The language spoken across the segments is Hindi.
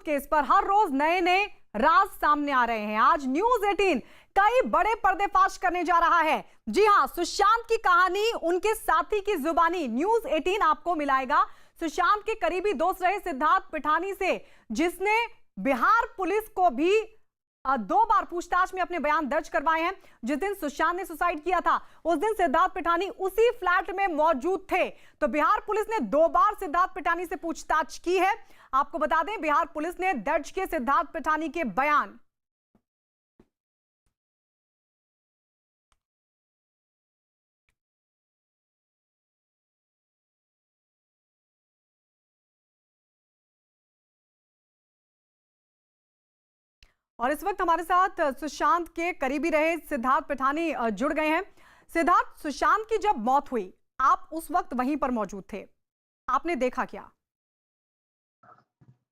केस पर हर रोज नए नए राज सामने आ रहे हैं। आज न्यूज 18 कई बड़े पर्दाफाश करने जा रहा है। जी हां, सुशांत की कहानी उनके साथी की जुबानी न्यूज 18 आपको मिलाएगा। सुशांत के करीबी दोस्त रहे सिद्धार्थ पिठानी से, जिसने बिहार पुलिस को भी 2 बार पूछताछ में अपने बयान दर्ज करवाए हैं। जिस दिन सुशांत ने सुसाइड किया था उस दिन सिद्धार्थ पिठानी उसी फ्लैट में मौजूद थे। तो बिहार पुलिस ने 2 बार सिद्धार्थ पिठानी से पूछताछ की है। आपको बता दें, बिहार पुलिस ने दर्ज किए सिद्धार्थ पिठानी के बयान। और इस वक्त हमारे साथ सुशांत के करीबी रहे सिद्धार्थ पिठानी जुड़ गए हैं। सिद्धार्थ, सुशांत की जब मौत हुई आप उस वक्त वहीं पर मौजूद थे, आपने देखा क्या?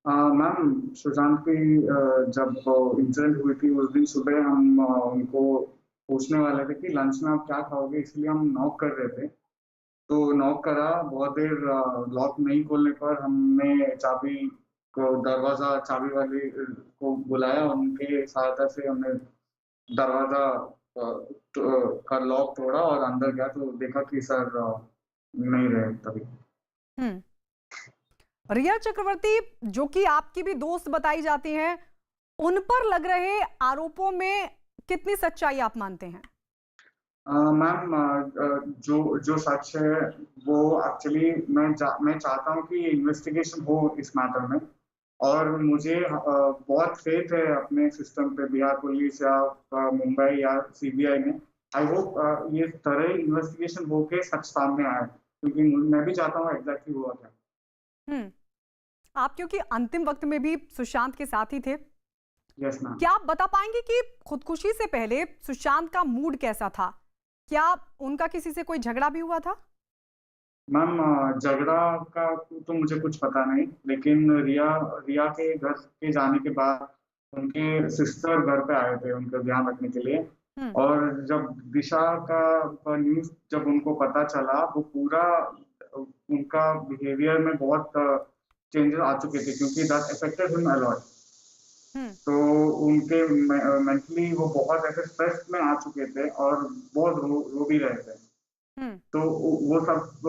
मैम, सुशांत की जब इंसिडेंट हुई थी उस दिन सुबह हम उनको पूछने वाले थे कि लंच में आप क्या खाओगे, इसलिए हम नॉक कर रहे थे। तो नॉक करा, बहुत देर लॉक नहीं खोलने पर हमने दरवाजा चाबी वाले को बुलाया। उनके सहायता से हमने दरवाजा का लॉक तोड़ा और अंदर गया तो देखा कि सर नहीं रहे तभी। रिया चक्रवर्ती, जो कि आपकी भी दोस्त बताई जाती हैं, उन पर लग रहे आरोपों में कितनी सच्चाई आप मानते हैं? मैम, जो सच है वो एक्चुअली मैं चाहता हूँ कि इन्वेस्टिगेशन हो इस मैटर में। और मुझे बहुत फेथ है अपने सिस्टम पे, बिहार पुलिस या मुंबई या सीबीआई में। आई होप ये तरह इन्वेस्टिगेशन होके सच सामने आए, क्योंकि मैं भी चाहता हूँ एग्जैक्टली हुआ क्या। आप क्योंकि अंतिम वक्त में भी सुशांत के साथ ही थे। Yes ma'am. क्या आप बता पाएंगे कि खुदकुशी से पहले सुशांत का मूड कैसा था? क्या उनका किसी से कोई झगड़ा भी हुआ था? मैम, झगड़ा का तो मुझे कुछ पता नहीं, लेकिन रिया के घर के जाने के बाद उनके सिस्टर घर पे आए थे उनका ध्यान रखने के लिए। और जब दिशा का न्यूज जब उनको पता चला, वो पूरा उनका बिहेवियर में बहुत चेंजेस आ चुके थे, क्योंकि that affected him a lot. तो उनके मेंटली वो बहुत ऐसे स्ट्रेस में आ चुके थे और बहुत रो भी रहे थे। तो वो सब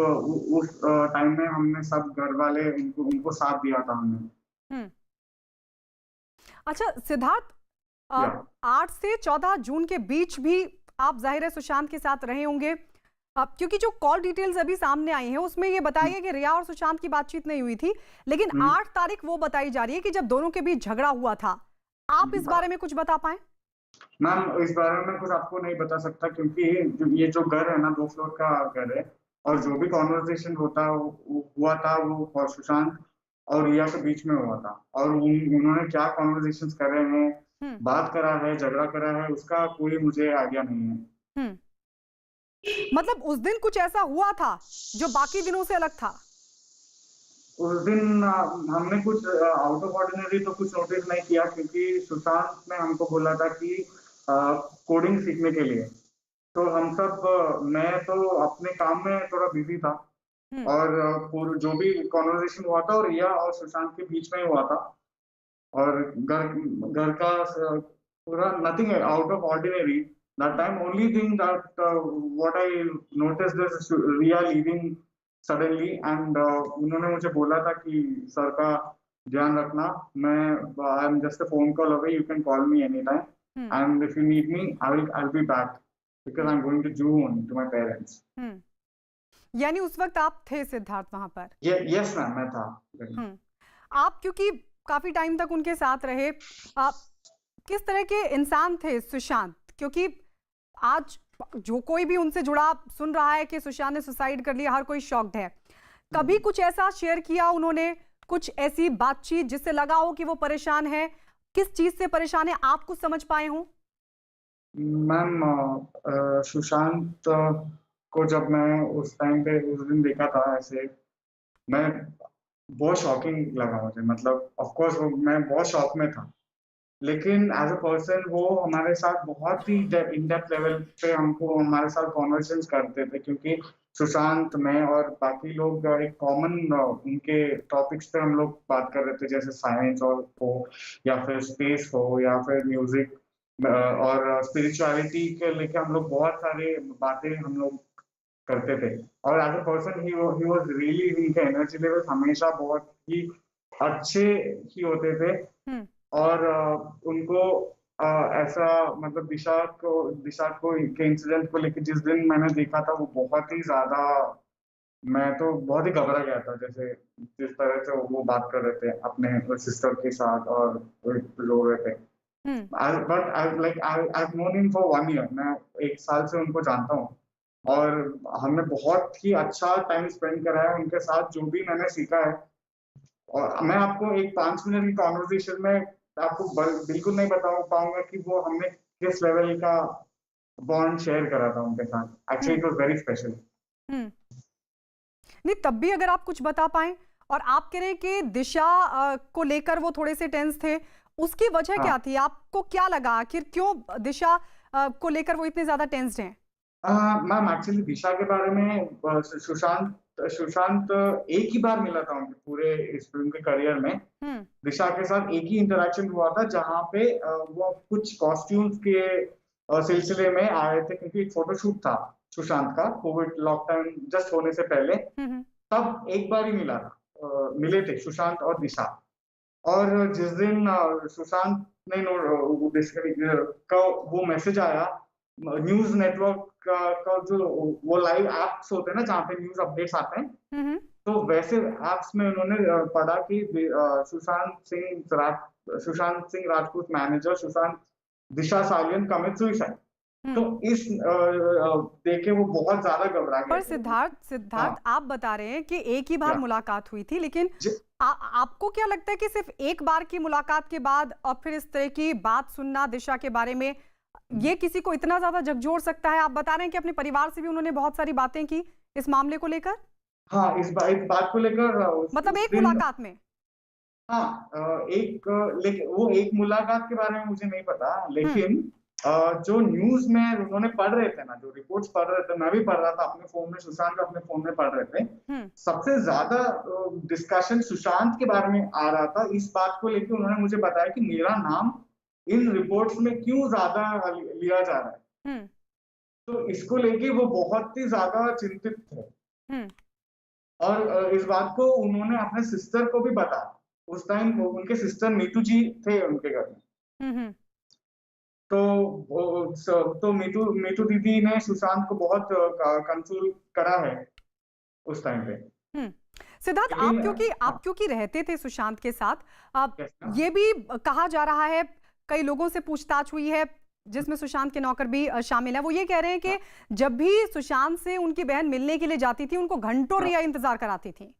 उस टाइम में हमने सब घर वाले उनको साथ दिया था हमने। अच्छा सिद्धार्थ, 8 से 14 जून के बीच भी आप जाहिर है सुशांत के साथ रहे होंगे। क्योंकि जो कॉल डिटेल्स अभी सामने आई हैं उसमें ये बताइए कि रिया और सुशांत की बातचीत नहीं हुई थी, लेकिन 8 तारीख वो बताई जा रही है कि जब दोनों के बीच झगड़ा हुआ था। आप इस बारे में कुछ बता पाए? मैम, इस बारे में कुछ आपको नहीं बता सकता, क्योंकि ये जो घर है ना, 2 फ्लोर का घर है। और जो भी कॉन्वर्सेशन हुआ था वो सुशांत और रिया के बीच में हुआ था। और उन्होंने क्या कॉन्वर्सेशन कर रहे हैं, बात करा है, झगड़ा करा है, उसका कोई मुझे आइडिया नहीं है। मतलब उस दिन कुछ ऐसा हुआ था जो बाकी दिनों से अलग था? उस दिन हमने कुछ आउट ऑफ ऑर्डिनरी तो कुछ नोटिस नहीं किया, क्योंकि सुशांत ने हमको बोला था कि कोडिंग सीखने के लिए। तो हम सब मैं तो अपने काम में थोड़ा बिजी था। और जो भी कॉन्वर्सेशन हुआ था और रिया और सुशांत के बीच में हुआ था। और घर का पूरा nothing out of ordinary that time. Only thing that what I noticed is Riya leaving suddenly, and उन्होंने मुझे बोला था कि सर का ध्यान रखना, मैं I am just a phone call away, you can call me anytime, and if you need me I'll be back because I'm going to June to my parents. यानी उस वक्त आप थे सिद्धार्थ वहां पर? यस मैम, मैं था। आप क्योंकि काफी टाइम तक उनके साथ रहे, आप किस तरह के इंसान थे सुशांत? क्योंकि आज जो कोई भी उनसे जुड़ा सुन रहा है कि सुशांत ने सुसाइड कर लिया, हर कोई शॉक्ड है। कभी कुछ ऐसा शेयर किया उन्होंने, कुछ ऐसी बातचीत जिससे लगा हो कि वो परेशान है? किस चीज से परेशान है, आप कुछ समझ पाए हो? मैम, सुशांत को जब मैं उस टाइम पे उस दिन देखा था, ऐसे मैं बहुत शॉकिंग लगा मुझे। मतलब ऑफ कोर्स मैं बहुत शॉक में था, लेकिन एज अ पर्सन वो हमारे साथ बहुत ही इन डेप्थ लेवल पे हमारे साथ कॉन्वर्सेशंस करते थे, क्योंकि सुशांत, मैं और बाकी लोग एक कॉमन उनके टॉपिक्स पे हम लोग बात कर रहे थे, जैसे साइंस और हो, या फिर स्पेस हो, या फिर म्यूजिक और स्पिरिचुअलिटी के लेके हम लोग बहुत सारे बातें हम लोग करते थे। और as a person he was really, उनके एनर्जी लेवल्स हमेशा बहुत ही अच्छे ही होते थे। हम्म। और उनको ऐसा मतलब दिशा को के इंसिडेंट को लेके जिस दिन मैंने देखा था, वो बहुत ही ज्यादा, मैं तो बहुत ही घबरा गया था, जैसे जिस तरह से वो बात कर रहे थे अपने सिस्टर के साथ और रो रहे थे। Hmm. But I've known him for 1 year, मैं 1 साल से उनको जानता हूँ, और हमने बहुत ही अच्छा टाइम स्पेंड करा है उनके साथ। जो भी मैंने सीखा है, और मैं आपको एक 5 मिनट की कॉन्वर्सेशन में आपको बिल्कुल नहीं बता पाऊंगा कि वो हमने किस लेवल का बॉन्ड शेयर करा था उनके साथ। Actually hmm. It was very special. Hmm. नहीं, तब भी अगर आप कुछ बता पाएं। और आप कह रहे हैं कि दिशा को लेकर वो थोड़े से टेंस थे, उसकी वजह क्या हाँ। थी? आपको क्या लगा आखिर क्यों दिशा को लेकर वो इतने ज्यादा टेंस्ड हैं? मैम एक्चुअली दिशा के बारे में सुशांत सुशांत एक ही बार मिला था उनके पूरे इस फिल्म के करियर में। हम्म। दिशा के साथ एक ही इंटरेक्शन हुआ था, जहाँ पे वो कुछ कॉस्ट्यूम्स के सिलसिले में आए थे, क्योंकि एक फोटोशूट था सुशांत का कोविड लॉकडाउन जस्ट होने से पहले। हम्म। तब एक बार ही मिला था, मिले थे सुशांत और दिशा। और जिस दिन सुशांत ने का वो मैसेज आया, न्यूज नेटवर्क का जो वो लाइव एप्स होते हैं ना, जहाँ पे न्यूज अपडेट्स आते हैं, हम्म। तो वैसे एप्स में उन्होंने पढ़ा कि सुशांत सिंह राजपूत मैनेजर सुशांत दिशा सालियन कमिट सुसाइड। तो हम्म। इस देखे वो बहुत ज्यादा घबरा गए पर थे। सिद्धार्थ, हाँ। आप बता रहे हैं कि एक ही बार या मुलाकात हुई थी, लेकिन ज- आपको क्या लगता है कि सिर्फ एक बार की मुलाकात के बाद और फिर इस तरह की बात सुनना दिशा के बारे में, ये किसी को इतना ज्यादा झकझोर सकता है? आप बता रहे हैं कि अपने परिवार से भी उन्होंने बहुत सारी बातें की इस मामले को लेकर, हाँ, इस बात को लेकर मतलब उस एक दिन। मुलाकात में। हाँ, लेकिन वो एक मुलाकात के बारे में मुझे नहीं पता, हम्म। लेकिन जो न्यूज में उन्होंने पढ़ रहे थे ना, जो रिपोर्ट्स पढ़ रहे थे, मैं भी पढ़ रहा था अपने फोन में, सुशांत भी अपने फोन में पढ़ रहे थे। हम्म। सबसे ज्यादा डिस्कशन सुशांत के बारे में आ रहा था। इस बात को लेकर उन्होंने मुझे बताया कि मेरा नाम इन रिपोर्ट्स में क्यों ज्यादा लिया जा रहा है। हम्म। तो इसको लेके वो बहुत ही ज्यादा चिंतित थे। हम्म। और इस बात को उन्होंने अपने सिस्टर को भी बताया। उस टाइम उनके सिस्टर नीतू जी थे उनके घर में। हम्म। तो तो मीतू मीतू दीदी ने सुशांत को बहुत कंसोल करा है उस टाइम पे। हम्म। सिद्धार्थ, लेकिन आप क्योंकि रहते थे सुशांत के साथ, हाँ, ये भी कहा जा रहा है, कई लोगों से पूछताछ हुई है जिसमें सुशांत के नौकर भी शामिल है, वो ये कह रहे हैं कि जब भी सुशांत से उनकी बहन मिलने के लिए जाती थी, उनको घंटों रिया इंतजार कराती थी।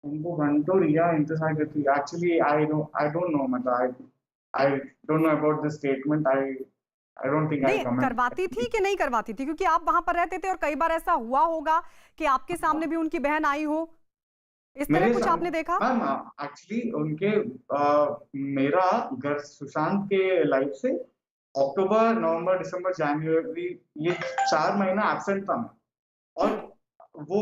उनको घंटों रिया इंतजार करती। एक्चुअली आई डोंट नो, मतलब आई don't know about this statement. I don't think I नहीं, करवाती कमेंट। थी कि नहीं करवाती थी? क्योंकि आप वहां पर रहते थे और कई बार ऐसा हुआ होगा कि आपके सामने भी उनकी बहन आई हो, इस तरह मेरे कुछ साथ आपने देखा? मैम, एक्चुअली उनके मेरा घर सुशांत के लाइफ से अक्टूबर नवंबर दिसंबर जनवरी, ये 4 महीना एब्सेंट था मैं। और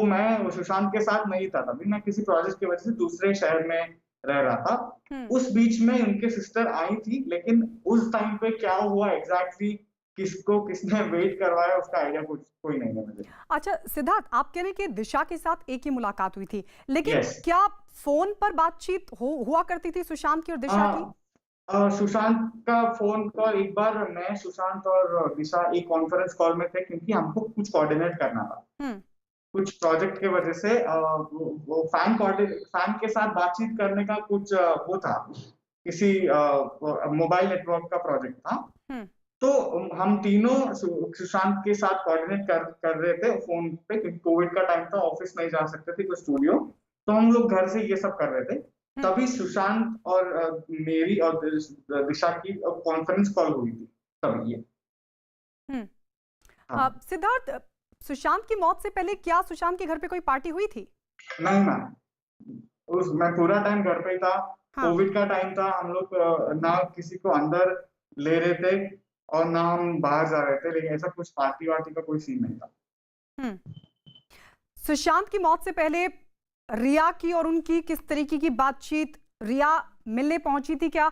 मैं सुशांत के साथ नहीं था, तभी मैं किसी प्रोजेक्ट की वजह से दूसरे शहर में रह रहा था। उस बीच में उनके सिस्टर आई थी, लेकिन उस टाइम पे क्या हुआ एग्जैक्टली, किसको किसने वेट करवाया, उसका आइडिया कुछ कोई नहीं है मुझे। अच्छा सिद्धार्थ, आप कह रहे हैं कि दिशा के साथ एक ही मुलाकात हुई थी, लेकिन यस। क्या फोन पर बातचीत हुआ करती थी सुशांत की और दिशा की? सुशांत का फोन कॉल, एक बार मैं सुशांत और दिशा एक कॉन्फ्रेंस कॉल में थे, क्योंकि हमको कुछ कोऑर्डिनेट करना था हम्म। कुछ प्रोजेक्ट के वजह से। वो फैन के साथ बातचीत करने का कुछ वो था, किसी मोबाइल नेटवर्क का प्रोजेक्ट था। हम्म। तो हम तीनों सुशांत के साथ कोऑर्डिनेट कर रहे थे फोन पे, क्योंकि कोविड का टाइम था, ऑफिस नहीं जा सकते थे, कोई स्टूडियो। तो हम लोग घर से ये सब कर रहे थे। तभी सुशांत और मेरी और दिशा की कॉन्फ्रेंस कॉल हुई थी, तभी ये। हम्म। हाँ। सिद्धार्थ, सुशांत की मौत से पहले क्या सुशांत के घर पे कोई पार्टी हुई थी? नहीं मैम, मैं पूरा टाइम घर पे ही था। हाँ। कोविड का टाइम था, हम लोग ना किसी को अंदर ले रहे थे और ना हम बाहर जा रहे थे, लेकिन ऐसा कुछ पार्टी वार्टी का कोई सीन नहीं था। सुशांत की मौत से पहले रिया की और उनकी किस तरीके की बातचीत, रिया मिलने पहुंची थी क्या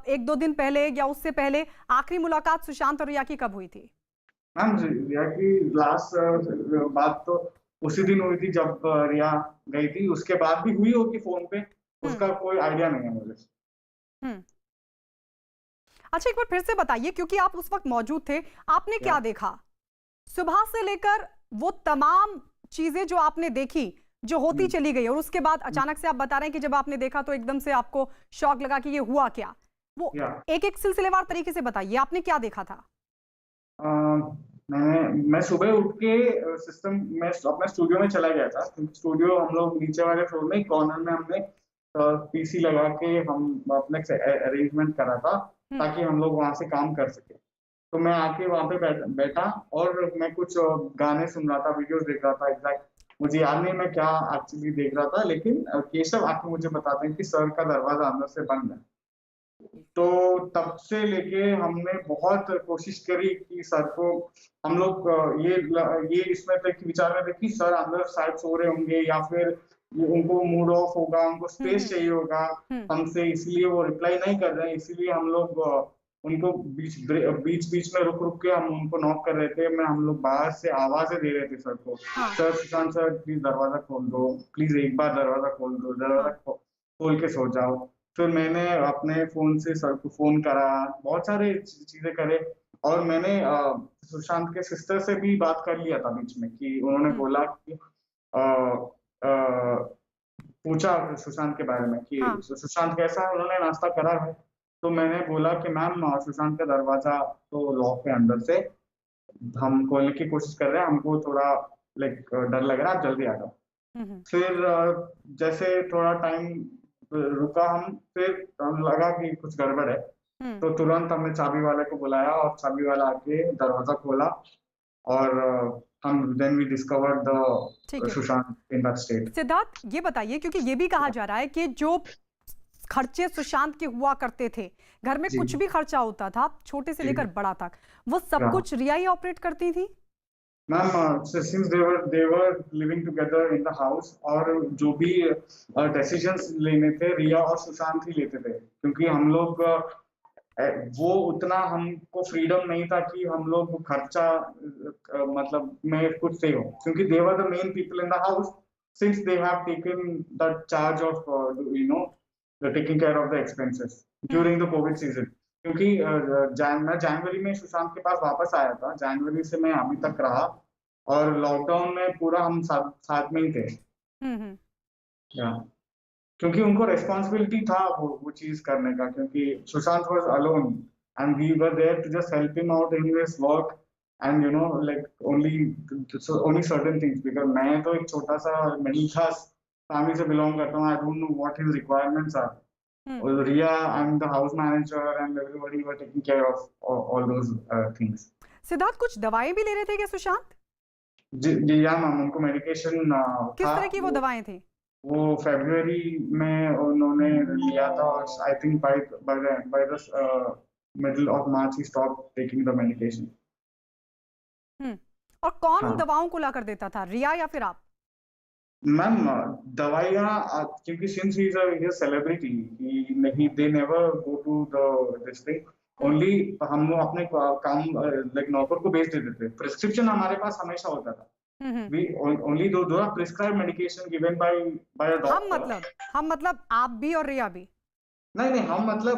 एक दो दिन पहले या उससे पहले? आखिरी मुलाकात सुशांत और रिया की कब हुई थी? मैम जी, रिया की लास्ट बात तो उसी दिन हुई थी जब रिया गई थी। उसके बाद भी हुई होगी फोन पे, उसका कोई आइडिया नहीं है मुझे। हम्म। अच्छा, एक बार फिर से बताइए, क्योंकि आप उस वक्त मौजूद थे, आपने क्या देखा सुबह से लेकर वो तमाम चीजें जो आपने देखी, जो होती चली गई, और उसके बाद अचानक से आप बता रहे हैं कि जब आपने देखा तो एकदम से आपको शॉक लगा कि ये हुआ क्या? वो एक एक सिलसिलेवार तरीके से बताइए, आपने क्या देखा था? मैं सुबह उठ के सिस्टम में अपने स्टूडियो में चला गया था, क्योंकि स्टूडियो हम लोग नीचे वाले फ्लोर में कॉर्नर में हमने पीसी लगा के हम अपने अरेंजमेंट करा था ताकि हम लोग वहां से काम कर सके। तो मैं आके वहां पे बैठा और मैं कुछ गाने सुन रहा था, वीडियोस देख रहा था। एग्जैक्ट मुझे याद नहीं मैं क्या एक्चुअली देख रहा था, लेकिन केशव आके मुझे बताते हैं कि सर का दरवाजा अंदर से बंद है। तो तब से लेके हमने बहुत कोशिश करी कि सर को हम लोग ये इसमें थे कि विचार में थे कि सर अंदर शायद सो रहे होंगे या फिर उनको मूड ऑफ होगा, उनको स्पेस चाहिए होगा हमसे, इसलिए वो रिप्लाई नहीं कर रहे हैं। इसीलिए हम लोग उनको बीच में रुक रुक के हम उनको नॉक कर रहे थे। हम लोग बाहर से आवाजें दे रहे थे सर को, सर सुशांत सर प्लीज दरवाजा खोल दो, प्लीज एक बार दरवाजा खोल दो, दरवाजा खोल के सो जाओ। फिर मैंने अपने फोन से सर को फोन करा, बहुत सारे चीजें करे, और मैंने सुशांत के सिस्टर से भी बात कर लिया था बीच में कि उन्होंने बोला कि पूछा सुशांत के बारे में कि सुशांत कैसा है, उन्होंने नाश्ता करा है। तो मैंने बोला कि मैम सुशांत का दरवाजा तो लॉक है अंदर से, हम खोलने की कोशिश कर रहे हैं, हमको थोड़ा डर लग रहा है, आप जल्दी आ जाओ। फिर जैसे थोड़ा टाइम रुका हम, फिर लगा कि कुछ गड़बड़ है, तो तुरंत हमने चाबी वाले को बुलाया और चाबी वाला आके दरवाजा खोला और हम then we discovered the Sushant in that state. Siddharth, ये बताइए, क्योंकि ये भी कहा जा रहा है कि जो खर्चे सुशांत के हुआ करते थे, घर में कुछ भी खर्चा होता था छोटे से लेकर बड़ा तक, वो सब कुछ रिया ही ऑपरेट करती थी? Ma'am since they were living together in the house, और जो भी डिसीजंस लेने थे रिया और सुशांत ही लेते थे, क्योंकि हम लोग वो उतना हमको फ्रीडम नहीं था कि हम लोग खर्चा मतलब में कुछ से हो, क्योंकि they were the main people in the house since they have taken the charge of taking care of the expenses during the COVID season। क्योंकि मैं जनवरी में सुशांत के पास वापस आया था, जनवरी से मैं अभी तक रहा, और लॉकडाउन में पूरा हम साथ में ही थे। क्योंकि उनको रेस्पॉन्सिबिलिटी था वो चीज करने का, क्योंकि Sushant was alone and we were there to just help him out in his work and only certain things, because मैं तो एक छोटा सा मिडिल क्लास फैमिली से बिलोंग करता हूँ। I don't know what his requirements are. Riya and the house manager and everybody were taking care of all those things. Siddharth, कुछ दवाएं भी ले रहे थे क्या सुशांत? जी या मैम, उनको मेडिकेशन किस तरह की वो दवाएं थी? वो फरवरी में उन्होंने लिया था, और I think by the middle of March he stopped taking the medication. और कौन उन दवाओं को ला कर देता था, रिया या फिर आप? मैम दवाइयाँ, क्योंकि since he is a celebrity, they never go to this thing. Only हम लोग अपने काम नौकर को भेज देते थे। प्रिस्क्रिप्शन हमारे पास हमेशा होता था। We only do prescribed medication given by a doctor। हम मतलब आप भी और रिया भी? नहीं, हम मतलब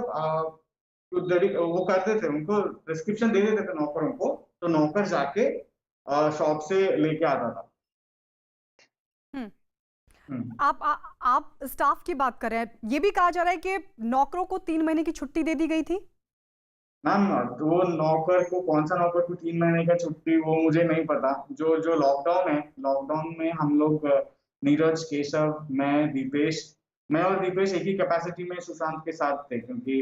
वो करते थे, उनको प्रिस्क्रिप्शन दे देते थे नौकरों को, तो नौकर जाके शॉप से लेके आता था। आप स्टाफ की बात कर रहे हैं, ये भी कहा जा रहा है कि नौकरों को 3 महीने की छुट्टी दे दी गई थी? मैम वो नौकर को, कौन सा नौकर को 3 महीने का छुट्टी, वो मुझे नहीं पता। जो लॉकडाउन में हम लोग नीरज, केशव, मैं और दीपेश एक ही कैपेसिटी में सुशांत के साथ थे, क्योंकि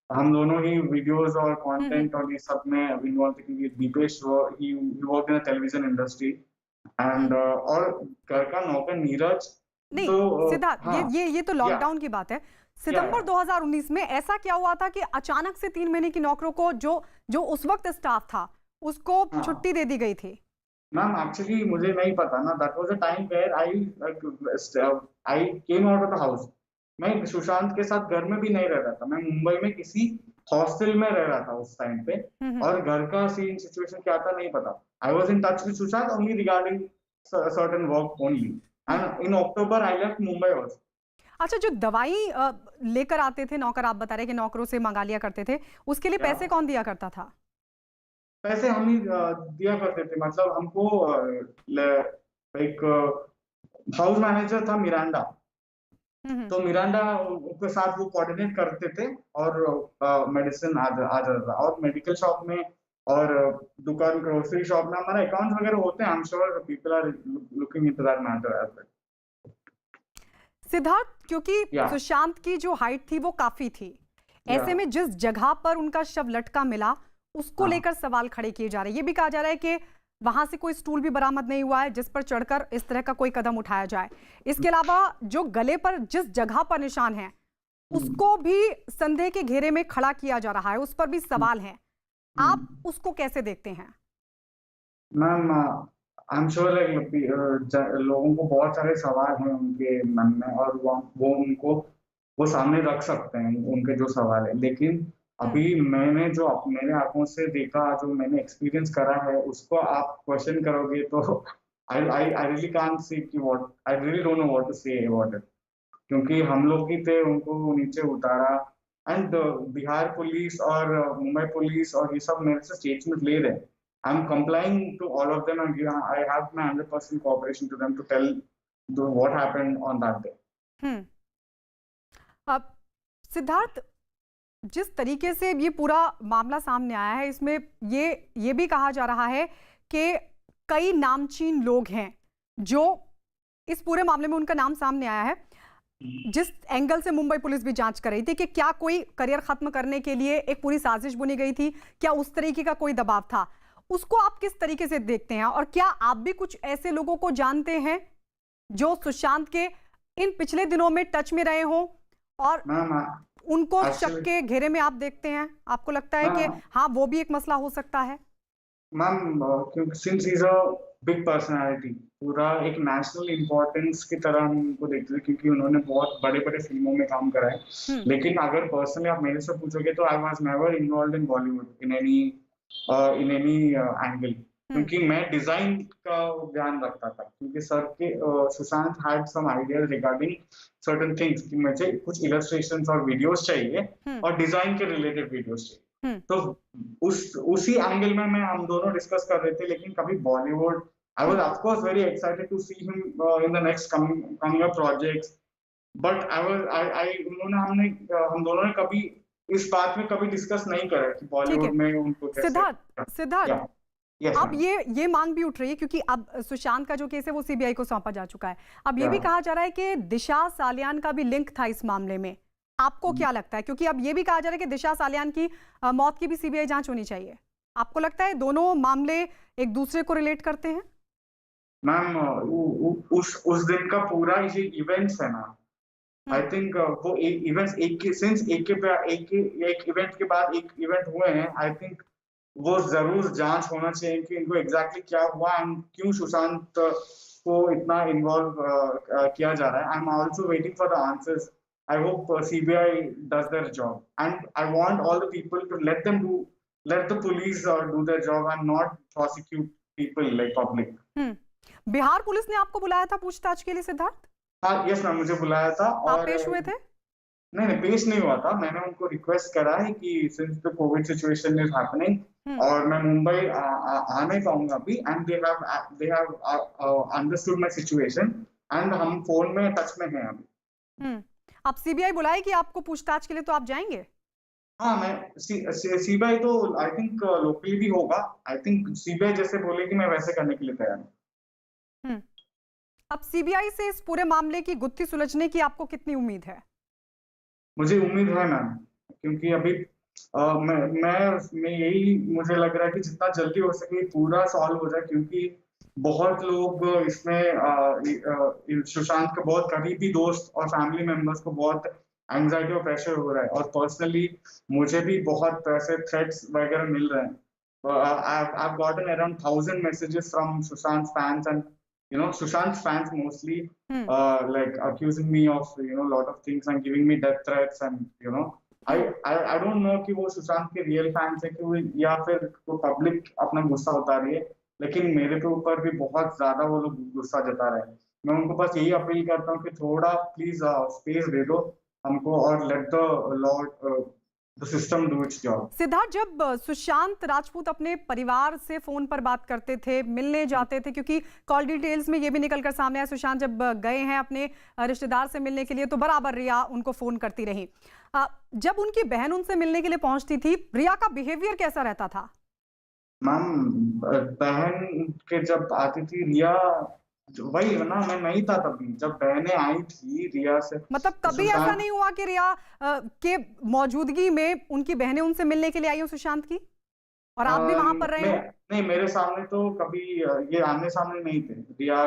हम दोनों ही वीडियोस और कंटेंट और ये सब में इन्वॉल्व थे, क्योंकि Deepesh he work in television industry and और घर का नौकर नीरज। नहीं तो, सिद्धार्थ, ये तो लॉकडाउन की बात है। सितंबर 2019 में ऐसा क्या हुआ था कि अचानक से 3 महीने की नौकरों को, जो उस वक्त स्टाफ था, उसको छुट्टी दे दी गई थी? मैम एक्चुअली मुझे नहीं पता ना, that was a time where I came out of the house. मैं सुशांत के साथ घर में भी नहीं रह रहा था, मैं मुंबई में किसी हॉस्टल में रह रहा था उस टाइम पे। हम्म। और घर का सीन सिचुएशन क्या था नहीं पता। I was in touch with Sushant only regarding certain work only, hmm. And in October I left Mumbai also. अच्छा, जो दवाई लेकर आते थे नौकर, आप बता रहे कि नौकरों से मंगा लिया करते थे, उसके लिए या पैसे कौन दिया करता था? पैसे हम ही दिया करते थे, मतलब हमको एक हाउस मैनेजर था मिरांडा, हम्म। तो मिरांडा के साथ वो कोऑर्डिनेट करते थे। और मेडिसिन आ जाता था, और मेडिकल शॉप में और दुकान ग्रोसरी शॉप में हमारा अकाउंट वगैरह होते हैं। I am sure people are looking into that matter as well. Siddharth, क्योंकि या सुशांत की जो हाइट थी वो काफी थी, या ऐसे में जिस जगह पर उनका शव लटका मिला उसको हाँ। लेकर सवाल खड़े किए जा रहे हैं। ये भी कहा जा रहा है कि वहां से कोई स्टूल भी बरामद नहीं हुआ है जिस पर चढ़कर इस तरह का कोई कदम उठाया जाए। इसके अलावा जो गले पर जिस जगह पर निशान है उसको भी संदेह के घेरे में खड़ा किया जा रहा है, उस पर भी सवाल हैं। आप उसको कैसे देखते हैं? मैम आई एम श्योर लोगों को बहुत सारे सवाल हैं उनके मन में, और वो उनको वो सामने रख सकते हैं उनके जो सवाल है। लेकिन हम्म। अभी मैंने जो मेरे आंखों से देखा, जो मैंने एक्सपीरियंस करा है, उसको आप क्वेश्चन करोगे तो आई रियली कांट से कि what, I really don't know what to say about it. क्योंकि हम लोग ही थे उनको नीचे उतारा, एंड बिहार पुलिस और मुंबई पुलिस और ये सब मेरे से स्टेटमेंट ले रहे हैं। I am complying to all of them, and I have my 100% cooperation to them to tell what happened on that day. Hmm. अब सिद्धार्थ, जिस तरीके से ये पूरा मामला सामने आया है, इसमें ये भी कहा जा रहा है कि कई नामचीन लोग हैं जो इस पूरे मामले में उनका नाम सामने आया है। जिस एंगल से मुंबई पुलिस भी जांच कर रही थी कि क्या कोई करियर खत्म करने के लिए एक पूरी साजिश बुनी गई थी, क्या उस तरीके का कोई दबाव था, उसको आप किस तरीके से देखते हैं? और क्या आप भी कुछ ऐसे लोगों को जानते हैं जो सुशांत के इन पिछले दिनों में टच में रहे हों और मैम उनको शक एक्चुअली के घेरे में आप देखते हैं? आपको लगता है कि हाँ, वो भी एक मसला हो सकता है? मैम क्योंकि since is a big personality, पूरा एक नेशनल इम्पोर्टेंस की तरह हम उनको देखते थे, क्योंकि उन्होंने बहुत बड़े बड़े फिल्मों में काम करा है। लेकिन अगर पर्सनली आप मेरे से पूछोगे तो I was never involved in Bollywood in any angle. क्योंकि मैं डिजाइन का ध्यान रखता था, क्योंकि सर के Sushant had some ideas regarding certain things कि मुझे कुछ इलस्ट्रेशंस और वीडियोस चाहिए, और डिजाइन के रिलेटेड वीडियोस चाहिए। तो उसी एंगल में मैं हम दोनों डिस्कस कर रहे थे। लेकिन कभी Bollywood, I was of course very excited to see him in the next coming up projects, but I हम दोनों ने कभी इस बात में कभी डिस्कस नहीं करा कि ठीक बॉलीवुड है में उनको कैसे। सिद्धार्थ, यस अब मैम। ये मांग भी उठ रही है क्योंकि अब सुशांत का जो केस है वो सीबीआई को सौंपा जा चुका है। अब ये भी कहा जा रहा है कि दिशा सालियान का भी लिंक था इस मामले में। आपको क्या लगता है? क्योंकि अब ये भी कहा जा रहा है कि दिशा सालियान की मौत की भी सीबीआई जांच होनी चाहिए। आपको लगता है दोनों मामले एक दूसरे को रिलेट करते हैं? मैम उस दिन का पूरा ये इवेंट्स है ना, आई थिंक वो इवेंट्स एक इवेंट के बाद एक इवेंट हुए हैं। आई थिंक वो जरूर जांच होना चाहिए कि इनको एग्जैक्टली क्या हुआ, एंड क्यों सुशांत को इतना इन्वॉल्व किया जा रहा है। I am also waiting for the answers. I hope CBI does their job, and I want all the people to let the police do their job and not prosecute people like public. Bihar police ने आपको बुलाया था पूछताछ के लिए सिद्धार्थ? हाँ यस मैम, मुझे बुलाया था। आप और पेश हुए थे? नहीं पेश नहीं हुआ था। मैंने उनको रिक्वेस्ट करा है कि since the Covid situation is happening और मैं मुंबई आ नहीं पाऊंगा अभी, and they have understood my situation, and हम फोन में टच में हैं अभी। अब सीबीआई बुलाए कि आपको पूछताछ के लिए, तो आप जाएंगे? हाँ मैं सीबीआई तो आई थिंक लोकली भी होगा। आई थिंक सीबीआई जैसे बोलेगी मैं वैसे करने के लिए तैयार हूँ। अब सीबीआई से इस पूरे मामले की गुत्थी सुलझने की आपको कितनी उम्मीद है? मुझे उम्मीद है मैम, क्योंकि अभी मैं यही मुझे लग रहा है कि जितना जल्दी हो सके पूरा सॉल्व हो जाए, क्योंकि बहुत लोग इसमें सुशांत के बहुत करीबी दोस्त और फैमिली मेंबर्स को बहुत एंजाइटी और प्रेशर हो रहा है, और पर्सनली मुझे भी बहुत ऐसे थ्रेट्स वगैरह मिल रहे हैं। I've gotten around 1,000 messages from Sushant's fans, and Sushant's fans mostly, like accusing me of lot of things and giving me death threats, and I don't know कि वो सुशांत के रियल फैंस है कि वो या फिर वो पब्लिक अपना गुस्सा उतार रही है, लेकिन मेरे पे ऊपर भी बहुत ज्यादा वो लोग गुस्सा जता रहे हैं। मैं उनको बस यही अपील करता हूँ कि थोड़ा प्लीज स्पेस दे दो हमको, और let the Lord the system do it's job. Siddharth, जब सुशांत राजपूत अपने परिवार से फोन पर बात करते थे, मिलने जाते थे, क्योंकि कॉल डिटेल्स में ये भी निकलकर सामने आया सुशांत जब गए हैं अपने रिश्तेदार से मिलने के लिए तो बराबर रिया उनको फोन करती रही। जब उनकी बहन उनसे मिलने के लिए पहुंचती थी, रिया का बिहेवियर कैसा रहता था? मैम, बहन के जब आती थी रिया, वही ना, मैं नहीं था तभी जब बहनें आई थी रिया से। मतलब कभी ऐसा नहीं हुआ कि रिया के मौजूदगी में उनकी बहनें उनसे मिलने के लिए आई हो सुशांत की, और आप भी वहां पर रहे हो? नहीं, मेरे सामने तो कभी ये आमने सामने नहीं थे रिया।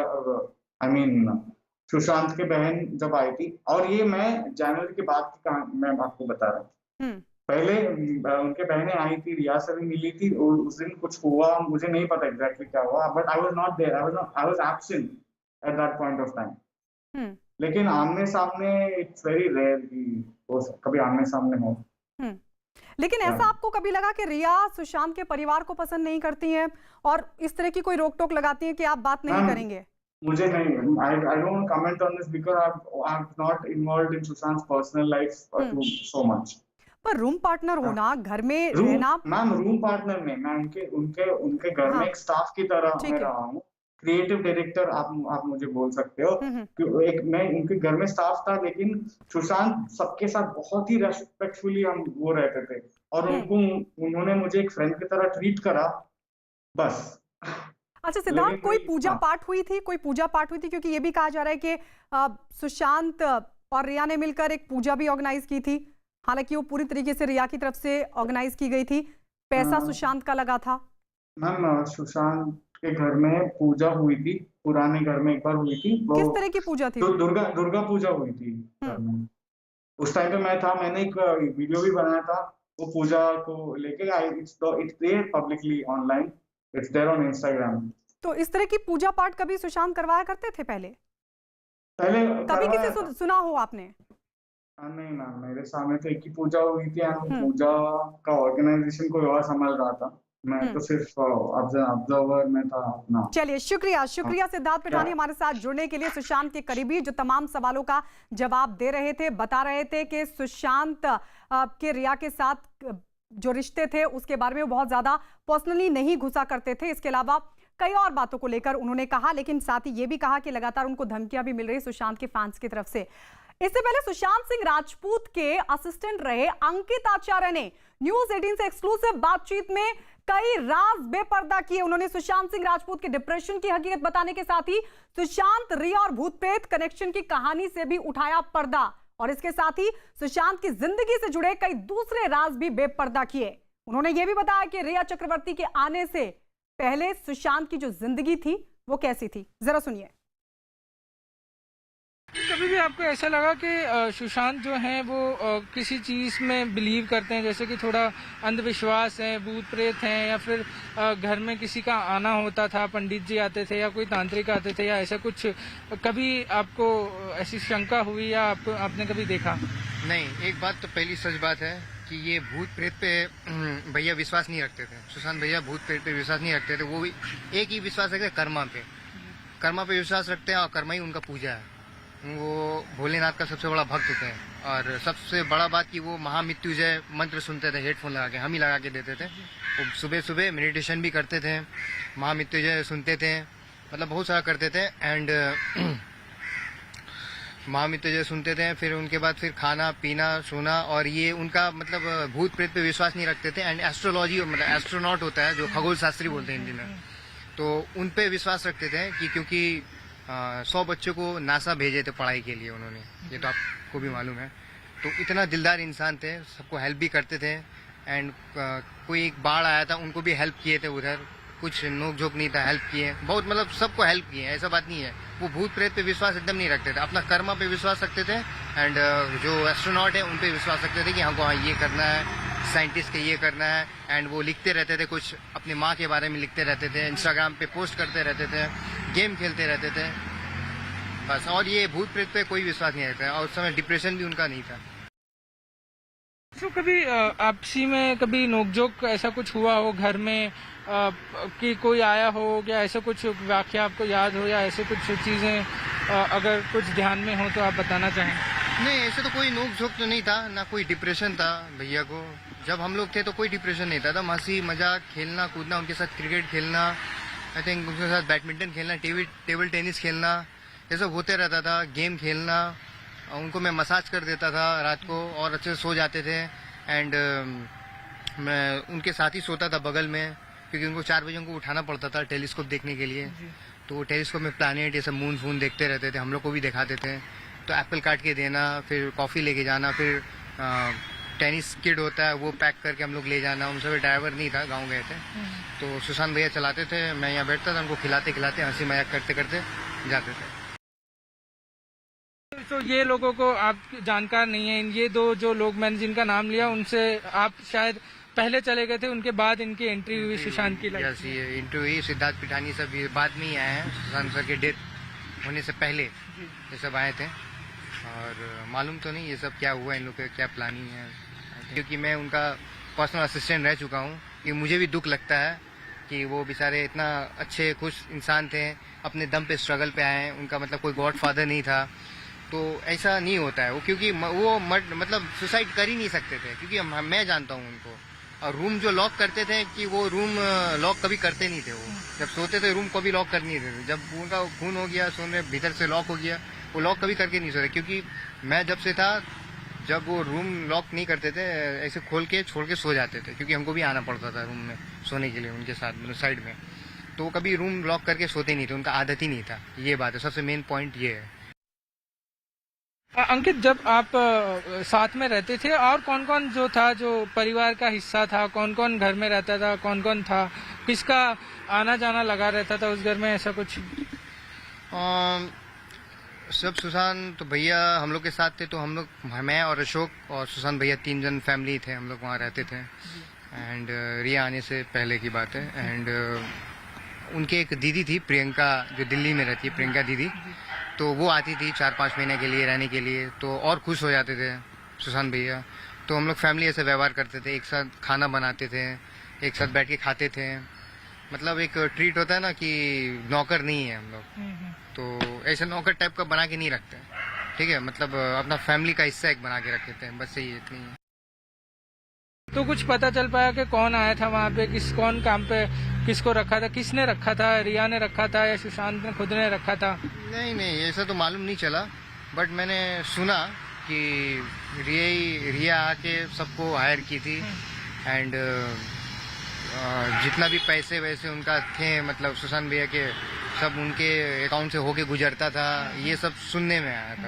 आई मीन सुशांत के बहन जब आई थी, और ये मैं जनवरी के बाद की कहानी मैं आपको बता रहा हूँ। पहले उनके बहनें आई थी, रिया से भी मिली थी, और उस दिन कुछ हुआ, मुझे नहीं पता एग्जैक्टली क्या हुआ, but I was not there, I was absent at that point of time. लेकिन आमने सामने इट्स वेरी रेयर कि वो कभी आमने सामने हो। लेकिन ऐसा आपको कभी लगा कि रिया सुशांत के परिवार को पसंद नहीं करती हैं और इस तरह की कोई रोक टोक लगाती हैं कि आप बात नहीं करेंगे? मुझे नहीं, I don't comment on this because I'm not involved in Sushant's personal life so much. पर रूम पार्टनर होना, घर में रहना। मैम, रूम पार्टनर नहीं, मैं उनके घर में एक स्टाफ की तरह मैं रहा हूँ, क्रिएटिव डायरेक्टर आप मुझे बोल सकते हो। एक मैं उनके घर में स्टाफ था, लेकिन सुशांत सबके साथ बहुत ही रेस्पेक्टफुली हम वो रहते थे, और उन्होंने मुझे एक फ्रेंड की तरह ट्रीट करा, बस। अच्छा सिद्धार्थ, कोई पूजा पाठ हुई थी? क्योंकि ये भी कहा जा रहा है कि सुशांत और रिया ने मिलकर एक पूजा भी ऑर्गेनाइज की थी, हालांकि वो पूरी तरीके से रिया की तरफ से ऑर्गेनाइज की गई थी, पैसा सुशांत का लगा था। मैम, सुशांत के घर में पूजा हुई थी, पुराने घर में एक बार हुई थी। किस तरह की पूजा थी? दुर्गा पूजा हुई थी। उस टाइम पे मैं था, मैंने एक वीडियो भी बनाया था वो पूजा को लेके। It's there publicly online, it's there on Instagram. तो इस तरह की पूजा पाठ कभी सुशांत करवाया करते थे पहले कभी किसी सुना हो आपने? नहीं मैम, मेरे सामने तो एक ही पूजा हुई थी, पूजा का ऑर्गेनाइजेशन कोई और संभाल रहा था, मैं तो सिर्फ ऑब्जर्वर में था अपना। चलिए, शुक्रिया सिद्धार्थ पिठानी हमारे साथ जुड़ने के लिए। सुशांत के करीबी जो तमाम सवालों का जवाब दे रहे थे, बता रहे थे कि सुशांत के रिया के साथ जो रिश्ते थे उसके बारे में बहुत ज्यादा पर्सनली नहीं घुसा करते थे। इसके अलावा कई और बातों को लेकर उन्होंने कहा, लेकिन साथ ही ये भी कहा कि लगातार उनको धमकियां भी मिल रही सुशांत के फैंस की तरफ से। इससे पहले सुशांत सिंह राजपूत के असिस्टेंट रहे अंकित आचार्य ने न्यूज 18 से एक्सक्लूसिव बातचीत में कई राज बेपर्दा किए। उन्होंने सुशांत सिंह राजपूत के डिप्रेशन की हकीकत बताने के साथ ही सुशांत, रिया और भूत प्रेत कनेक्शन की कहानी से भी उठाया पर्दा, और इसके साथ ही सुशांत की जिंदगी से जुड़े कई दूसरे राज भी बेपर्दा किए। उन्होंने यह भी बताया कि रिया चक्रवर्ती के आने से पहले सुशांत की जो जिंदगी थी वो कैसी थी, जरा सुनिए। कभी भी आपको ऐसा लगा कि सुशांत जो हैं वो किसी चीज़ में बिलीव करते हैं, जैसे कि थोड़ा अंधविश्वास है, भूत प्रेत हैं, या फिर घर में किसी का आना होता था, पंडित जी आते थे या कोई तांत्रिक आते थे, या ऐसा कुछ कभी आपको ऐसी शंका हुई या आपने कभी देखा? नहीं, एक बात तो पहली सच बात है कि ये भूत प्रेत पे भैया विश्वास नहीं रखते थे। सुशांत भैया भूत प्रेत पे विश्वास नहीं रखते थे, वो भी एक ही विश्वास रखते कर्मा पे विश्वास रखते हैं, और कर्मा ही उनका पूजा है। वो भोलेनाथ का सबसे बड़ा भक्त होते हैं, और सबसे बड़ा बात कि वो महामृत्युंजय मंत्र सुनते थे हेडफोन लगा के, हम ही लगा के देते थे। वो सुबह सुबह मेडिटेशन भी करते थे, महामृत्युंजय सुनते थे, मतलब बहुत सारा करते थे। एंड महामृत्युंजय सुनते थे, फिर उनके बाद फिर खाना पीना सोना, और ये उनका मतलब भूत प्रेत पे विश्वास नहीं रखते थे। एंड एस्ट्रोलॉजी, मतलब एस्ट्रोनॉट होता है जो खगोल शास्त्री बोलते हैं हिंदी में, तो उन पे विश्वास रखते थे कि क्योंकि 100 बच्चों को नासा भेजे थे पढ़ाई के लिए उन्होंने, ये तो आपको भी मालूम है। तो इतना दिलदार इंसान थे, सबको हेल्प भी करते थे। एंड कोई एक बाढ़ आया था, उनको भी हेल्प किए थे, उधर कुछ नोक झोंक नहीं था, हेल्प किए बहुत, मतलब सबको हेल्प किए, ऐसा बात नहीं है। वो भूत प्रेत पे विश्वास एकदम नहीं रखते थे, अपना कर्मा पे विश्वास रखते थे। एंड जो एस्ट्रोनॉट है उन पे विश्वास रखते थे कि हमको ये करना है, साइंटिस्ट के ये करना है, एंड वो लिखते रहते थे, कुछ अपनी माँ के बारे में लिखते रहते थे, इंस्टाग्राम पे पोस्ट करते रहते थे, गेम खेलते रहते थे बस। और ये भूत प्रेत पे कोई विश्वास नहीं रखता है, और उस समय डिप्रेशन भी उनका नहीं था। तो कभी आपसी में कभी नोकझोंक ऐसा कुछ हुआ हो घर में, कि कोई आया हो, या ऐसा कुछ वाकया आपको याद हो, या ऐसे कुछ चीजें अगर कुछ ध्यान में हो तो आप बताना चाहें? नहीं, ऐसे तो कोई नोक झोंक तो नहीं था, ना कोई डिप्रेशन था भैया को। जब हम लोग थे तो कोई डिप्रेशन नहीं था, एकदम हंसी मजाक, खेलना कूदना, उनके साथ क्रिकेट खेलना, आई थिंक उनके साथ बैडमिंटन खेलना, टेबल टेनिस खेलना, ये सब होते रहता था। गेम खेलना, उनको मैं मसाज कर देता था रात को, और अच्छे से सो जाते थे। एंड मैं उनके साथ ही सोता था बगल में, क्योंकि उनको 4 बजे उनको उठाना पड़ता था टेलीस्कोप देखने के लिए। तो टेलीस्कोप में प्लैनेट, ये सब मून फून देखते रहते थे, हम लोग को भी दिखाते थे। तो एप्पल काट के देना, फिर कॉफ़ी लेके जाना, फिर टेनिस किट होता है वो पैक करके हम लोग ले जाना। उन सब ड्राइवर नहीं था, गांव गए थे, तो सुशांत भैया चलाते थे, मैं यहाँ बैठता था, उनको खिलाते खिलाते हंसी मजाक करते करते जाते थे। तो ये लोगों को आप जानकार नहीं है, ये दो जो लोग मैंने जिनका नाम लिया उनसे आप शायद पहले चले गए थे, उनके बाद इनकी एंट्री हुई सुशांत की लाइफ यस, ये इंटरव्यू सिद्धार्थ पिठानी सब ये बाद में ही आए हैं, सुशांत सर के डेथ होने से पहले ये सब आए थे। और मालूम तो नहीं ये सब क्या हुआ, इन लोग का क्या प्लानिंग है, क्योंकि मैं उनका पर्सनल असिस्टेंट रह चुका हूँ। कि मुझे भी दुख लगता है कि वो बेचारे इतना अच्छे खुश इंसान थे, अपने दम पे स्ट्रगल पे आए हैं, उनका मतलब कोई गॉड फादर नहीं था। तो ऐसा नहीं होता है वो, क्योंकि वो मतलब सुसाइड कर ही नहीं सकते थे, क्योंकि मैं जानता हूँ उनको। और रूम जो लॉक करते थे, कि वो रूम लॉक कभी करते नहीं थे। वो जब सोते थे रूम कभी लॉक कर नहीं देते। जब उनका खून हो गया, सोने भीतर से लॉक हो गया, वो लॉक कभी करके नहीं सोते। क्योंकि मैं जब से था, जब वो रूम लॉक नहीं करते थे, ऐसे खोल के छोड़ के सो जाते थे, क्योंकि हमको भी आना पड़ता था रूम में सोने के लिए उनके साथ, मतलब साइड में। तो वो कभी रूम लॉक करके सोते नहीं थे, उनका आदत ही नहीं था। ये बात है, सबसे मेन पॉइंट ये है। अंकित, जब आप साथ में रहते थे, और कौन कौन जो था, जो परिवार का हिस्सा था, कौन कौन घर में रहता था, कौन कौन था, किसका आना जाना लगा रहता था उस घर में, ऐसा कुछ? सब सुशांत तो भैया हम लोग के साथ थे, तो हम लोग, मैं और अशोक और सुशांत भैया 3 जन फैमिली थे, हम लोग वहाँ रहते थे। एंड रिया आने से पहले की बात है। एंड उनके एक दीदी थी प्रियंका, जो दिल्ली में रहती है, प्रियंका दीदी, तो वो आती थी 4-5 महीने के लिए रहने के लिए। तो और खुश हो जाते थे सुशांत भैया। तो हम लोग फैमिली ऐसे व्यवहार करते थे, एक साथ खाना बनाते थे, एक साथ बैठ के खाते थे। मतलब एक ट्रीट होता है ना, कि नौकर नहीं है हम लोग, तो ऐसे नौकर टाइप का बना के नहीं रखते, ठीक है। मतलब अपना फैमिली का हिस्सा एक बना के रखते थे, बस यही, इतनी है। तो कुछ पता चल पाया कि कौन आया था वहाँ पे, कौन काम पे किसको रखा था, किसने रखा था, रिया ने रखा था या सुशांत ने खुद ने रखा था? नहीं, ऐसा तो मालूम नहीं चला, बट मैंने सुना कि रिया आके सबको हायर की थी। एंड जितना भी पैसे वैसे उनका थे, मतलब सुशांत भैया के, सब उनके अकाउंट से होके गुजरता था, ये सब सुनने में आया था।